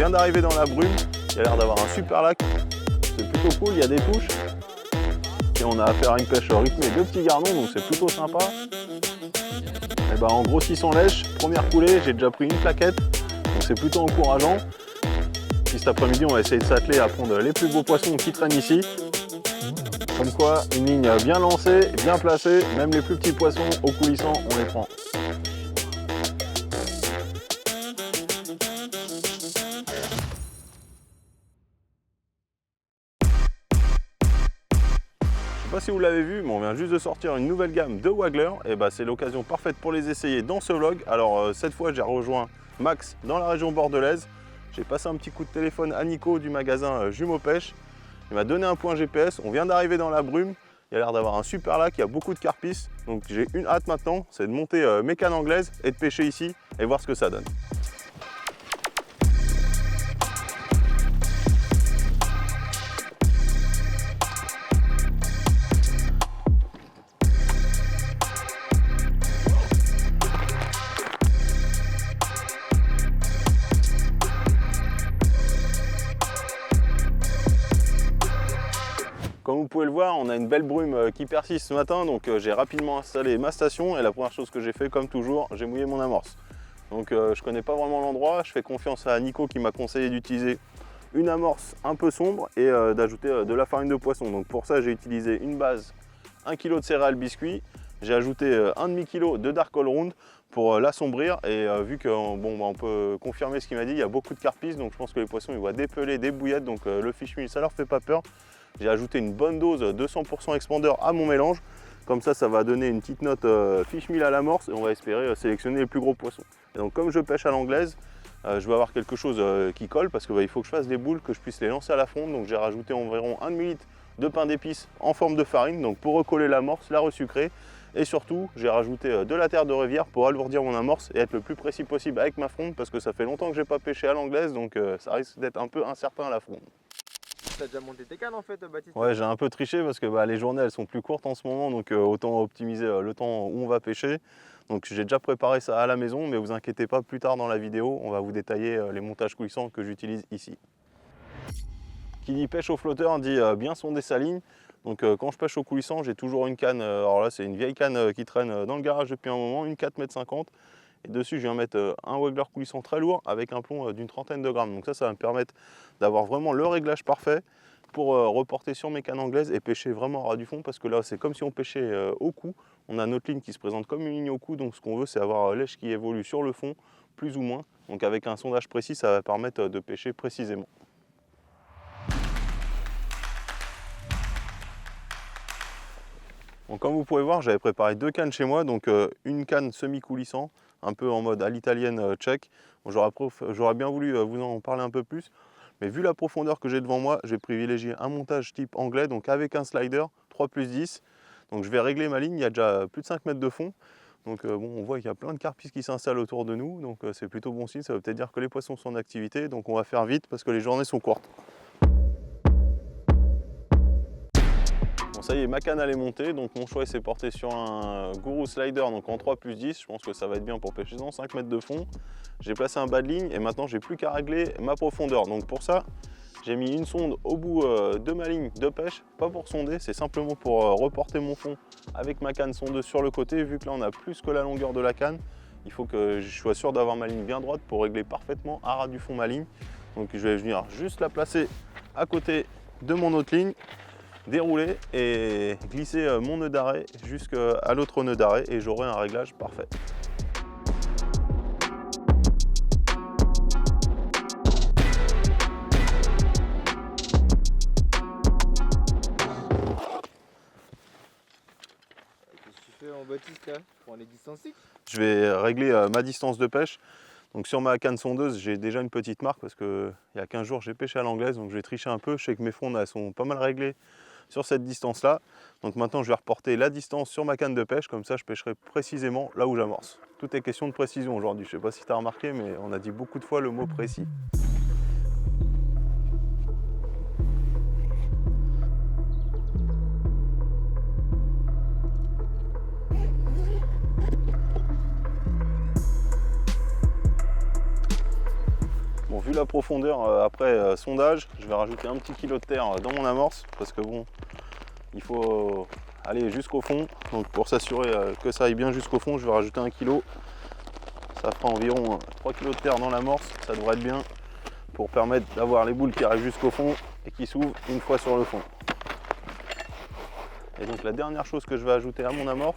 vient d'arriver dans la brume. Il a l'air d'avoir un super lac. C'est plutôt cool, il y a des touches. Et on a affaire à une pêche rythmée de petits gardons, donc c'est plutôt sympa. Et ben, en grossissant lèche, première coulée, j'ai déjà pris une plaquette. Donc c'est plutôt encourageant. Puis cet après-midi, on va essayer de s'atteler à prendre les plus beaux poissons qui traînent ici. Comme quoi, une ligne bien lancée, bien placée, même les plus petits poissons au coulissant, on les prend. Je sais pas si vous l'avez vu, mais on vient juste de sortir une nouvelle gamme de Waggler. Et bah, c'est l'occasion parfaite pour les essayer dans ce vlog. Alors cette fois, j'ai rejoint Max dans la région bordelaise. J'ai passé un petit coup de téléphone à Nico du magasin Jumeaux Pêche. Il m'a donné un point GPS. On vient d'arriver dans la brume. Il a l'air d'avoir un super lac, il y a beaucoup de carpisses. Donc j'ai une hâte maintenant, c'est de monter mes cannes anglaises et de pêcher ici et voir ce que ça donne. Comme vous pouvez le voir, on a une belle brume qui persiste ce matin, donc j'ai rapidement installé ma station et la première chose que j'ai fait, comme toujours, j'ai mouillé mon amorce. Donc je ne connais pas vraiment l'endroit, je fais confiance à Nico qui m'a conseillé d'utiliser une amorce un peu sombre et d'ajouter de la farine de poisson. Donc pour ça, j'ai utilisé une base 1 kg de céréales biscuits, j'ai ajouté 1,5 kg de Dark All Round pour l'assombrir et vu qu'on on peut confirmer ce qu'il m'a dit, il y a beaucoup de carpisses, donc je pense que les poissons ils voient des pelés, des bouillettes, donc le fish meal ça leur fait pas peur. J'ai ajouté une bonne dose de 100% expander à mon mélange. Comme ça, ça va donner une petite note fish meal à l'amorce et on va espérer sélectionner les plus gros poissons. Et donc comme je pêche à l'anglaise, je vais avoir quelque chose qui colle parce qu'il faut que je fasse des boules, que je puisse les lancer à la fronde. Donc j'ai rajouté environ 1 demi-litre de pain d'épices en forme de farine, donc pour recoller l'amorce, la resucrer. Et surtout, j'ai rajouté de la terre de rivière pour alourdir mon amorce et être le plus précis possible avec ma fronde parce que ça fait longtemps que j'ai pas pêché à l'anglaise, donc ça risque d'être un peu incertain à la fronde. T'as déjà monté tes cannes en fait, Baptiste? Ouais, j'ai un peu triché parce que les journées elles sont plus courtes en ce moment, donc autant optimiser le temps où on va pêcher. Donc j'ai déjà préparé ça à la maison, mais vous inquiétez pas, plus tard dans la vidéo, on va vous détailler les montages coulissants que j'utilise ici. Qui dit pêche au flotteur dit bien sonder sa ligne. Donc quand je pêche au coulissant, j'ai toujours une canne, alors là c'est une vieille canne qui traîne dans le garage depuis un moment, une 4,50 m. Et dessus, je viens mettre un Waggler coulissant très lourd avec un plomb d'une trentaine de grammes. Donc ça va me permettre d'avoir vraiment le réglage parfait pour reporter sur mes cannes anglaises et pêcher vraiment à ras du fond. Parce que là, c'est comme si on pêchait au cou. On a notre ligne qui se présente comme une ligne au cou. Donc ce qu'on veut, c'est avoir l'èche qui évolue sur le fond, plus ou moins. Donc avec un sondage précis, ça va permettre de pêcher précisément. Donc, comme vous pouvez voir, j'avais préparé 2 cannes chez moi. Donc une canne semi-coulissant, un peu en mode à l'italienne tchèque. Bon, j'aurais bien voulu vous en parler un peu plus, mais vu la profondeur que j'ai devant moi, j'ai privilégié un montage type anglais, donc avec un slider 3+10. Donc je vais régler ma ligne, il y a déjà plus de 5 mètres de fond. Donc on voit qu'il y a plein de carpisses qui s'installent autour de nous, donc c'est plutôt bon signe, ça veut peut-être dire que les poissons sont en activité, donc on va faire vite parce que les journées sont courtes. Ça y est, ma canne elle est montée, donc mon choix s'est porté sur un Guru Slider donc en 3+10. Je pense que ça va être bien pour pêcher dans 5 mètres de fond. J'ai placé un bas de ligne et maintenant j'ai plus qu'à régler ma profondeur. Donc pour ça, j'ai mis une sonde au bout de ma ligne de pêche, pas pour sonder, c'est simplement pour reporter mon fond avec ma canne sondeuse sur le côté. Vu que là on a plus que la longueur de la canne, il faut que je sois sûr d'avoir ma ligne bien droite pour régler parfaitement à ras du fond ma ligne. Donc je vais venir juste la placer à côté de mon autre ligne, dérouler et glisser mon nœud d'arrêt jusqu'à l'autre nœud d'arrêt et j'aurai un réglage parfait. Qu'est-ce que tu fais en Baptiste là? Pour les distances? Je vais régler ma distance de pêche. Donc sur ma canne sondeuse, j'ai déjà une petite marque parce qu'il y a 15 jours j'ai pêché à l'anglaise, donc je vais tricher un peu. Je sais que mes fonds elles sont pas mal réglées sur cette distance là. Donc maintenant je vais reporter la distance sur ma canne de pêche, comme ça je pêcherai précisément là où j'amorce. Tout est question de précision aujourd'hui, je sais pas si tu as remarqué, mais on a dit beaucoup de fois le mot précis. Bon, vu la profondeur après sondage, je vais rajouter un petit kilo de terre dans mon amorce parce que bon, il faut aller jusqu'au fond. Donc pour s'assurer que ça aille bien jusqu'au fond, je vais rajouter 1 kilo. Ça fera environ 3 kg de terre dans l'amorce, ça devrait être bien pour permettre d'avoir les boules qui arrivent jusqu'au fond et qui s'ouvrent une fois sur le fond. Et donc la dernière chose que je vais ajouter à mon amorce,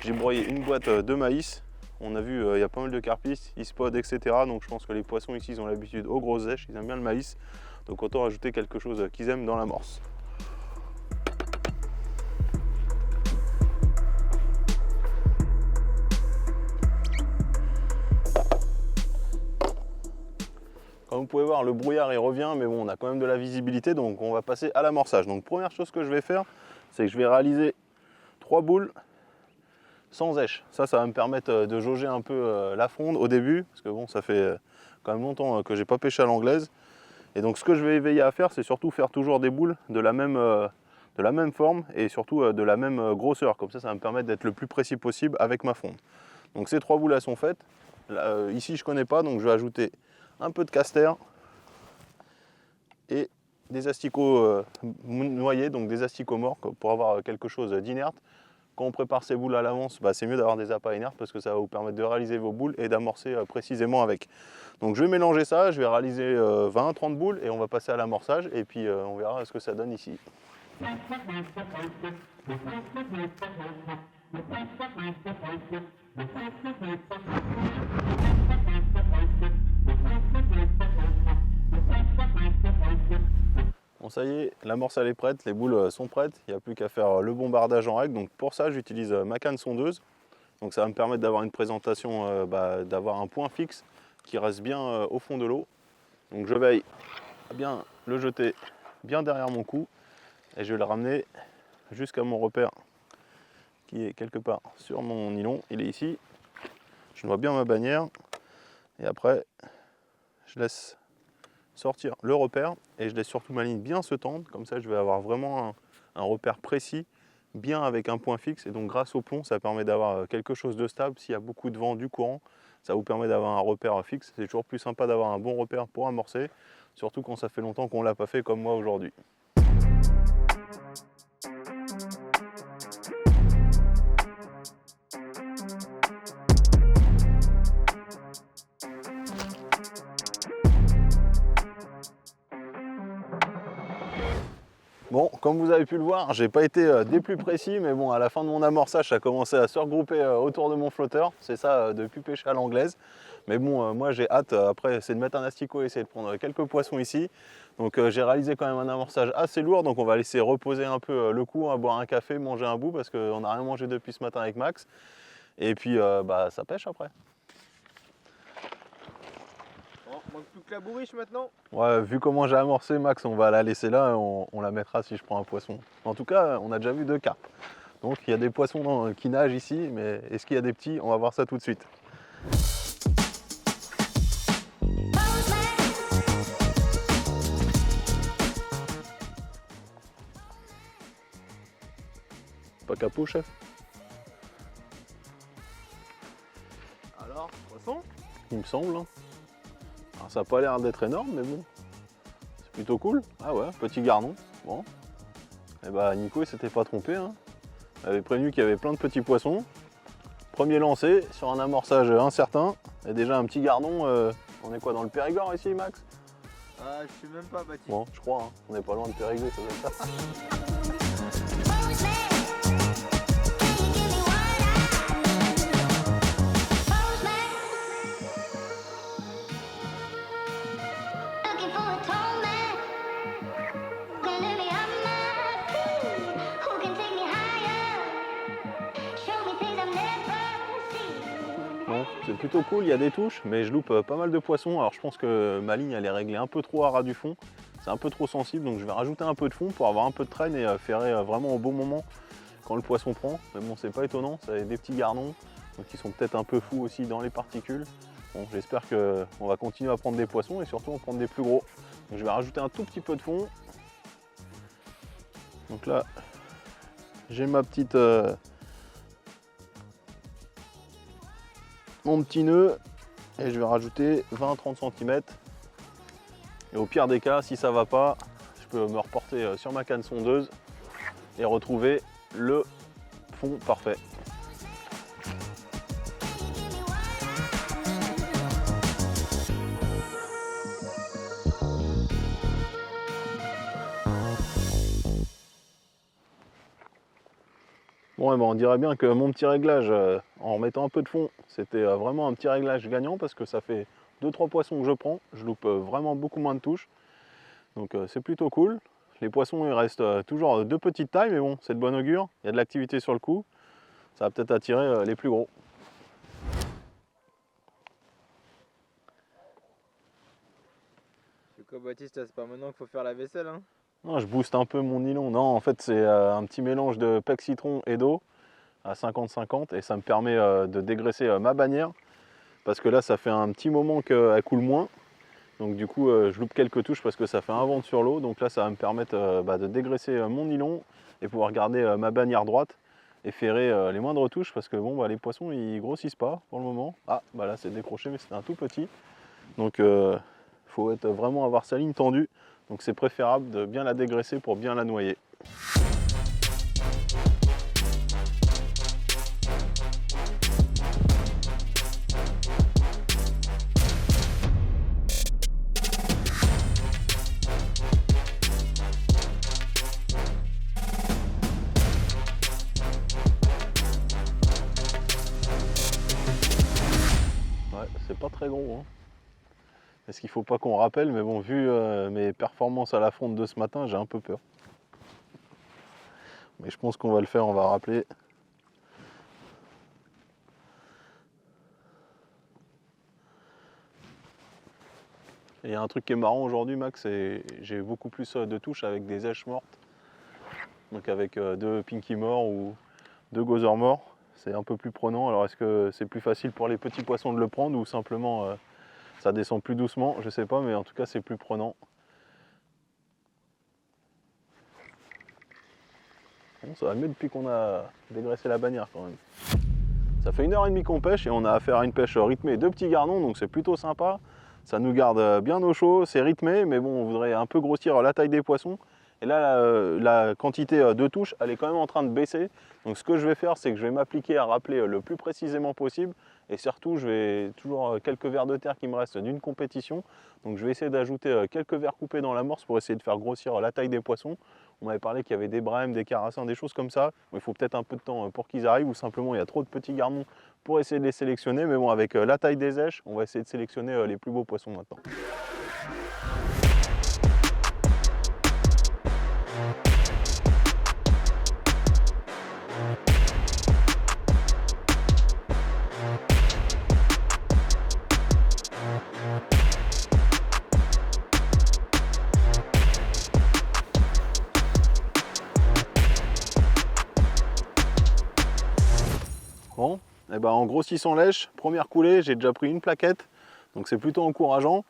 j'ai broyé une boîte de maïs. On a vu, il y a pas mal de carpistes, ispod, etc. Donc je pense que les poissons ici ils ont l'habitude aux grosses zèches, ils aiment bien le maïs. Donc autant ajouter quelque chose qu'ils aiment dans l'amorce. Comme vous pouvez voir, le brouillard il revient, mais bon, on a quand même de la visibilité, donc on va passer à l'amorçage. Donc première chose que je vais faire, c'est que je vais réaliser 3 boules sans zèche. Ça va me permettre de jauger un peu la fronde au début, parce que bon, ça fait quand même longtemps que j'ai pas pêché à l'anglaise. Et donc ce que je vais veiller à faire, c'est surtout faire toujours des boules de la même forme et surtout de la même grosseur. Comme ça va me permettre d'être le plus précis possible avec ma fronde. Donc ces 3 boules elles sont faites. Là, ici je connais pas, donc je vais ajouter un peu de castor et des asticots noyés, donc des asticots morts pour avoir quelque chose d'inerte. Quand on prépare ces boules à l'avance, c'est mieux d'avoir des appâts inertes parce que ça va vous permettre de réaliser vos boules et d'amorcer précisément avec. Donc je vais mélanger ça, je vais réaliser 20-30 boules et on va passer à l'amorçage et puis on verra ce que ça donne ici. Bon ça y est, l'amorce elle est prête, les boules sont prêtes, il n'y a plus qu'à faire le bombardage en règle. Donc pour ça j'utilise ma canne sondeuse. Donc ça va me permettre d'avoir une présentation, d'avoir un point fixe qui reste bien au fond de l'eau. Donc je veille à bien le jeter bien derrière mon cou et je vais le ramener jusqu'à mon repère qui est quelque part sur mon nylon. Il est ici, je vois bien ma bannière et après je laisse sortir le repère et je laisse surtout ma ligne bien se tendre, comme ça je vais avoir vraiment un repère précis, bien avec un point fixe, et donc grâce au plomb ça permet d'avoir quelque chose de stable. S'il y a beaucoup de vent, du courant, ça vous permet d'avoir un repère fixe. C'est toujours plus sympa d'avoir un bon repère pour amorcer, surtout quand ça fait longtemps qu'on ne l'a pas fait comme moi aujourd'hui. Bon, comme vous avez pu le voir, j'ai pas été des plus précis, mais bon, à la fin de mon amorçage, ça a commencé à se regrouper autour de mon flotteur. C'est ça, depuis pêcher à l'anglaise. Mais bon, moi j'ai hâte, après, c'est de mettre un asticot et essayer de prendre quelques poissons ici. Donc j'ai réalisé quand même un amorçage assez lourd, donc on va laisser reposer un peu le coup, on va boire un café, manger un bout, parce qu'on n'a rien mangé depuis ce matin avec Max. Et puis, ça pêche après. Manque plus que la bourriche maintenant. Ouais, vu comment j'ai amorcé, Max, on va la laisser là et on la mettra si je prends un poisson. En tout cas, on a déjà vu 2 carpes. Donc il y a des poissons qui nagent ici, mais est-ce qu'il y a des petits? On va voir ça tout de suite. Pas capot, chef? Alors, poisson? Il me semble. Hein. Alors, ça n'a pas l'air d'être énorme, mais bon, c'est plutôt cool. Ah ouais, petit garnon. Bon. Et bah Nico il s'était pas trompé. Hein. Il avait prévenu qu'il y avait plein de petits poissons. Premier lancé sur un amorçage incertain. Et déjà un petit garnon. On est quoi, dans le Périgord ici, Max? Ah, je sais même pas, Baptiste. Bon, je crois. Hein. On n'est pas loin de Périgueux, ça doit être ça. Bon, c'est plutôt cool, il y a des touches, mais je loupe pas mal de poissons. Alors je pense que ma ligne elle est réglée un peu trop à ras du fond. C'est un peu trop sensible, donc je vais rajouter un peu de fond pour avoir un peu de traîne et ferrer vraiment au bon moment quand le poisson prend. Mais bon, c'est pas étonnant, ça a des petits garnons, donc ils sont peut-être un peu fous aussi dans les particules. Bon, j'espère qu'on va continuer à prendre des poissons et surtout en prendre des plus gros. Donc je vais rajouter un tout petit peu de fond. Donc là, j'ai ma petite... mon petit nœud et je vais rajouter 20-30 cm Et au pire des cas, si ça va pas, je peux me reporter sur ma canne sondeuse et retrouver le fond parfait. Bon, on dirait bien que mon petit réglage, en remettant un peu de fond, c'était vraiment un petit réglage gagnant parce que ça fait 2-3 poissons que je prends. Je loupe vraiment beaucoup moins de touches. Donc c'est plutôt cool. Les poissons, ils restent toujours de petite taille, mais bon, c'est de bon augure. Il y a de l'activité sur le coup. Ça va peut-être attirer les plus gros. C'est quoi, Baptiste? C'est pas maintenant qu'il faut faire la vaisselle, hein? Non, je booste un peu mon nylon. Non, en fait, c'est un petit mélange de pec citron et d'eau à 50-50 et ça me permet de dégraisser ma bannière parce que là, ça fait un petit moment qu'elle coule moins. Donc du coup, je loupe quelques touches parce que ça fait un vent sur l'eau. Donc là, ça va me permettre de dégraisser mon nylon et pouvoir garder ma bannière droite et ferrer les moindres touches parce que bon, les poissons, ils grossissent pas pour le moment. Ah, là, c'est décroché, mais c'est un tout petit. Donc faut vraiment avoir sa ligne tendue. Donc c'est préférable de bien la dégraisser pour bien la noyer. Ouais, c'est pas très gros, hein. Est-ce qu'il faut pas qu'on rappelle, mais bon, vu mes performances à la fronde de ce matin, j'ai un peu peur. Mais je pense qu'on va le faire, on va rappeler. Et il y a un truc qui est marrant aujourd'hui, Max, c'est j'ai beaucoup plus de touches avec des èches mortes. Donc avec 2 pinky morts ou 2 gozer morts. C'est un peu plus prenant. Alors est-ce que c'est plus facile pour les petits poissons de le prendre ou simplement ça descend plus doucement? Je sais pas, mais en tout cas c'est plus prenant. Bon, ça va mieux depuis qu'on a dégraissé la bannière quand même. Ça fait 1h30 qu'on pêche et on a affaire à une pêche rythmée de petits gardons, donc c'est plutôt sympa. Ça nous garde bien au chaud, c'est rythmé, mais bon, on voudrait un peu grossir la taille des poissons. Et là, la quantité de touches, elle est quand même en train de baisser. Donc ce que je vais faire, c'est que je vais m'appliquer à rappeler le plus précisément possible. Et surtout, je vais toujours quelques vers de terre qui me restent d'une compétition. Donc je vais essayer d'ajouter quelques vers coupés dans l'amorce pour essayer de faire grossir la taille des poissons. On m'avait parlé qu'il y avait des brèmes, des carassins, des choses comme ça. Il faut peut-être un peu de temps pour qu'ils arrivent ou simplement il y a trop de petits gardons pour essayer de les sélectionner. Mais bon, avec la taille des èches, on va essayer de sélectionner les plus beaux poissons maintenant. Bon, et en grossissant lèche, première coulée, j'ai déjà pris une plaquette, donc c'est plutôt encourageant.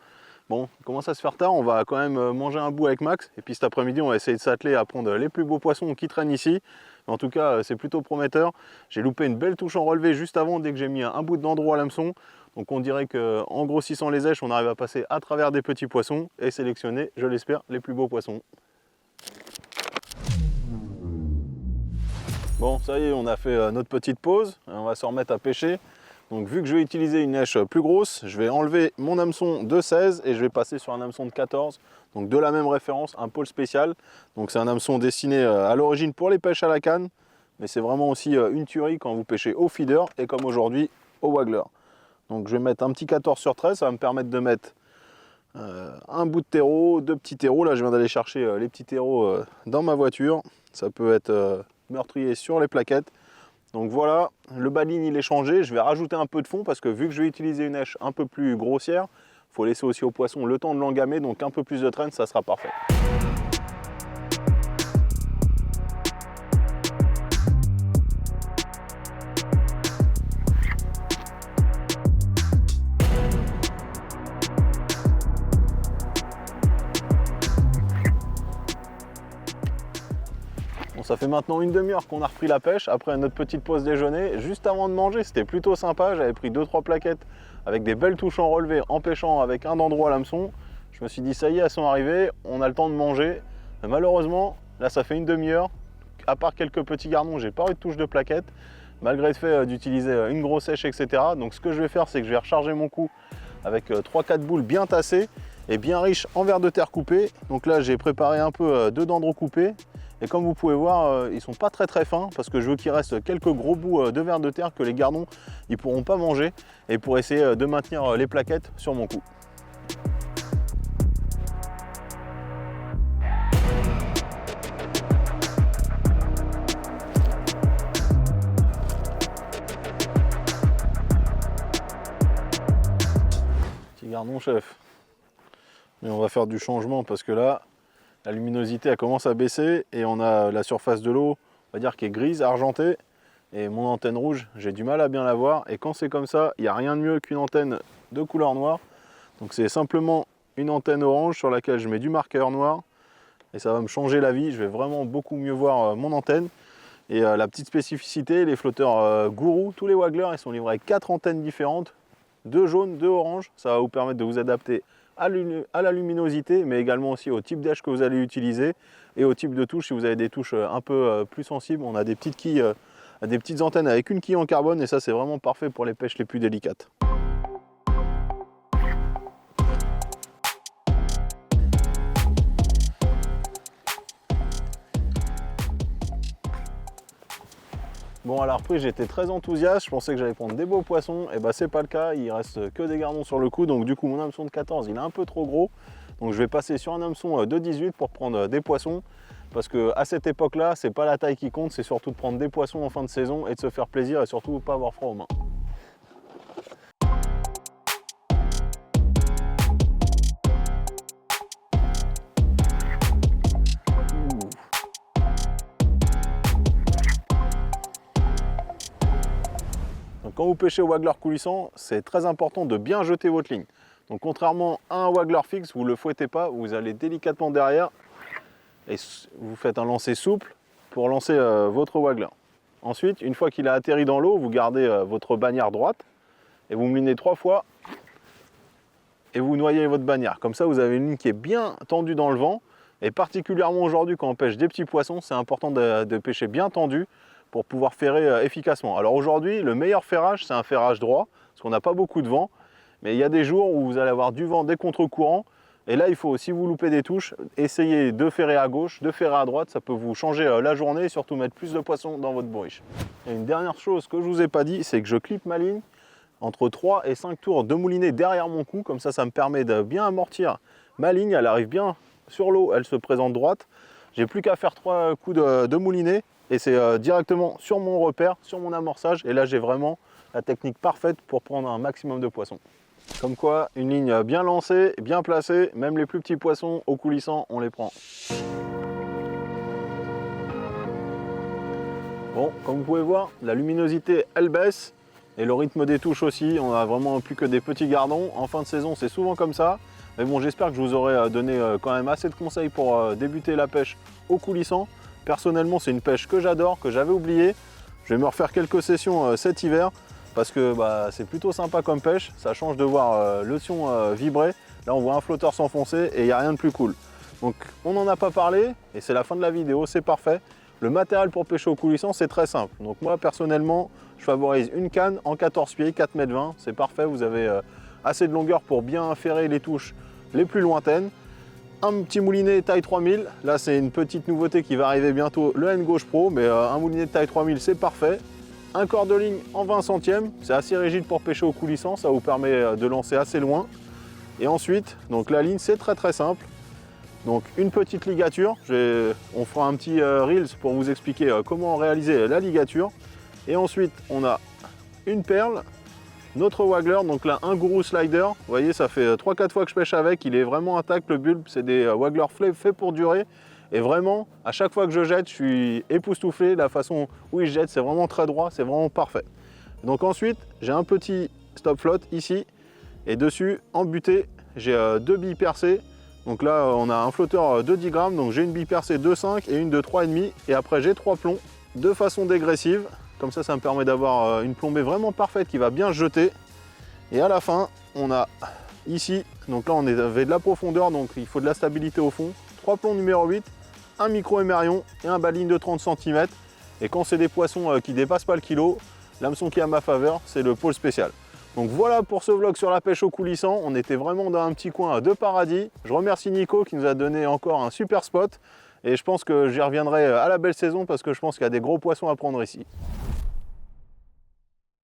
Bon, il commence à se faire tard, on va quand même manger un bout avec Max, et puis cet après-midi on va essayer de s'atteler à prendre les plus beaux poissons qui traînent ici. En tout cas, c'est plutôt prometteur. J'ai loupé une belle touche en relevé juste avant, dès que j'ai mis un bout d'endroit à l'hameçon. Donc on dirait qu'en grossissant les èches, on arrive à passer à travers des petits poissons et sélectionner, je l'espère, les plus beaux poissons. Bon, ça y est, on a fait notre petite pause, on va se remettre à pêcher. Donc vu que je vais utiliser une èche plus grosse, je vais enlever mon hameçon de 16 et je vais passer sur un hameçon de 14. Donc de la même référence, un pôle spécial. Donc c'est un hameçon destiné à l'origine pour les pêches à la canne, mais c'est vraiment aussi une tuerie quand vous pêchez au feeder et comme aujourd'hui au waggler. Donc je vais mettre un petit 14 sur 13, ça va me permettre de mettre un bout de terreau, 2 petits terreaux. Là je viens d'aller chercher les petits terreaux dans ma voiture. Ça peut être meurtrier sur les plaquettes. Donc voilà, le bas de ligne il est changé. Je vais rajouter un peu de fond parce que vu que je vais utiliser une èche un peu plus grossière, il faut laisser aussi au poisson le temps de l'engamer, donc un peu plus de traîne, ça sera parfait. Bon, ça fait maintenant une demi-heure qu'on a repris la pêche après notre petite pause déjeuner. Juste avant de manger, c'était plutôt sympa. J'avais pris 2-3 plaquettes avec des belles touches en relevé en pêchant avec un endroit à l'hameçon. Je Je me suis dit, ça y est, elles sont arrivées, on a le temps de manger. Mais malheureusement, là, ça fait une demi-heure. À part quelques petits gardons, j'ai pas eu de touche de plaquette, malgré le fait d'utiliser une grosse sèche, etc. Donc ce que je vais faire, c'est que je vais recharger mon coup avec 3-4 boules bien tassées et bien riches en vers de terre coupé. Donc là, j'ai préparé un peu de dendros coupés. Et comme vous pouvez voir, ils sont pas très fins parce que je veux qu'il reste quelques gros bouts de vers de terre que les gardons ils pourront pas manger et pour essayer de maintenir les plaquettes sur mon coup. Petit gardon chef. Mais on va faire du changement parce que là, la luminosité elle commence à baisser et on a la surface de l'eau, on va dire, qui est grise, argentée. Et mon antenne rouge, j'ai du mal à bien la voir. Et quand c'est comme ça, il n'y a rien de mieux qu'une antenne de couleur noire. Donc c'est simplement une antenne orange sur laquelle je mets du marqueur noir. Et ça va me changer la vie. Je vais vraiment beaucoup mieux voir mon antenne. Et la petite spécificité, les flotteurs Gourou, tous les Wagler, ils sont livrés avec 4 antennes différentes. 2 jaunes, 2 oranges. Ça va vous permettre de vous adapter à la luminosité, mais également aussi au type d'âge que vous allez utiliser et au type de touche. Si vous avez des touches un peu plus sensibles, on a des petites quilles, des petites antennes avec une quille en carbone et ça c'est vraiment parfait pour les pêches les plus délicates. Bon, à la reprise, j'étais très enthousiaste, je pensais que j'allais prendre des beaux poissons, et bah c'est pas le cas, il reste que des gardons sur le coup, donc du coup mon hameçon de 14 il est un peu trop gros, donc je vais passer sur un hameçon de 18 pour prendre des poissons, parce que à cette époque là, c'est pas la taille qui compte, c'est surtout de prendre des poissons en fin de saison et de se faire plaisir et surtout pas avoir froid aux mains. Quand vous pêchez au waggler coulissant, c'est très important de bien jeter votre ligne. Donc contrairement à un waggler fixe, vous ne le fouettez pas, vous allez délicatement derrière et vous faites un lancer souple pour lancer votre waggler. Ensuite, une fois qu'il a atterri dans l'eau, vous gardez votre bannière droite et vous moulinez 3 fois et vous noyez votre bannière. Comme ça, vous avez une ligne qui est bien tendue dans le vent. Et particulièrement aujourd'hui, quand on pêche des petits poissons, c'est important de pêcher bien tendu pour pouvoir ferrer efficacement. Alors aujourd'hui, le meilleur ferrage, c'est un ferrage droit, parce qu'on n'a pas beaucoup de vent. Mais il y a des jours où vous allez avoir du vent, des contre-courants. Et là, il faut, si vous loupez des touches, essayer de ferrer à gauche, de ferrer à droite. Ça peut vous changer la journée et surtout mettre plus de poissons dans votre bourriche. Et une dernière chose que je ne vous ai pas dit, c'est que je clippe ma ligne entre 3 et 5 tours de moulinet derrière mon cou. Comme ça me permet de bien amortir ma ligne. Elle arrive bien sur l'eau, elle se présente droite. J'ai plus qu'à faire 3 coups de moulinet. Et c'est directement sur mon repère, sur mon amorçage. Et là, j'ai vraiment la technique parfaite pour prendre un maximum de poissons. Comme quoi, une ligne bien lancée, bien placée, même les plus petits poissons au coulissant, on les prend. Bon, comme vous pouvez voir, la luminosité, elle baisse. Et le rythme des touches aussi, on a vraiment plus que des petits gardons. En fin de saison, c'est souvent comme ça. Mais bon, j'espère que je vous aurai donné quand même assez de conseils pour débuter la pêche au coulissant. Personnellement, c'est une pêche que j'adore, que j'avais oubliée. Je vais me refaire quelques sessions cet hiver parce que c'est plutôt sympa comme pêche. Ça change de voir le son vibrer. Là, on voit un flotteur s'enfoncer et il n'y a rien de plus cool. Donc, on n'en a pas parlé et c'est la fin de la vidéo, c'est parfait. Le matériel pour pêcher au coulissant, c'est très simple. Donc moi, personnellement, je favorise une canne en 14 pieds, 4,20 m. C'est parfait, vous avez assez de longueur pour bien ferrer les touches les plus lointaines. Un petit moulinet taille 3000, là c'est une petite nouveauté qui va arriver bientôt, le N-Gauche Pro, mais un moulinet de taille 3000 c'est parfait. Un corps de ligne en 20 centièmes, c'est assez rigide pour pêcher au coulissant, ça vous permet de lancer assez loin. Et ensuite, donc la ligne c'est très simple. Donc une petite ligature, on fera un petit Reels pour vous expliquer comment réaliser la ligature. Et ensuite on a une perle, notre waggler, donc là un Gourou Slider, vous voyez ça fait 3-4 fois que je pêche avec, il est vraiment intact le bulbe, c'est des wagglers faits pour durer. Et vraiment, à chaque fois que je jette, je suis époustouflé, la façon où il jette, c'est vraiment très droit, c'est vraiment parfait. Donc ensuite, j'ai un petit stop float ici, et dessus, en butée, j'ai 2 billes percées. Donc là, on a un flotteur de 10 grammes, donc j'ai une bille percée de 5 et une de 3,5. Et après, j'ai 3 plombs de façon dégressive. Comme ça me permet d'avoir une plombée vraiment parfaite qui va bien jeter. Et à la fin, on a ici Donc là on avait de la profondeur, donc il faut de la stabilité au fond. 3 plombs numéro 8, un micro émerion et un baline de 30 cm. Et quand c'est des poissons qui dépassent pas le kilo, l'hameçon qui est à ma faveur, c'est le pôle spécial. Donc voilà pour ce vlog sur la pêche au coulissant. On était vraiment dans un petit coin de paradis. Je remercie Nico qui nous a donné encore un super spot. Et je pense que j'y reviendrai à la belle saison parce que je pense qu'il y a des gros poissons à prendre ici.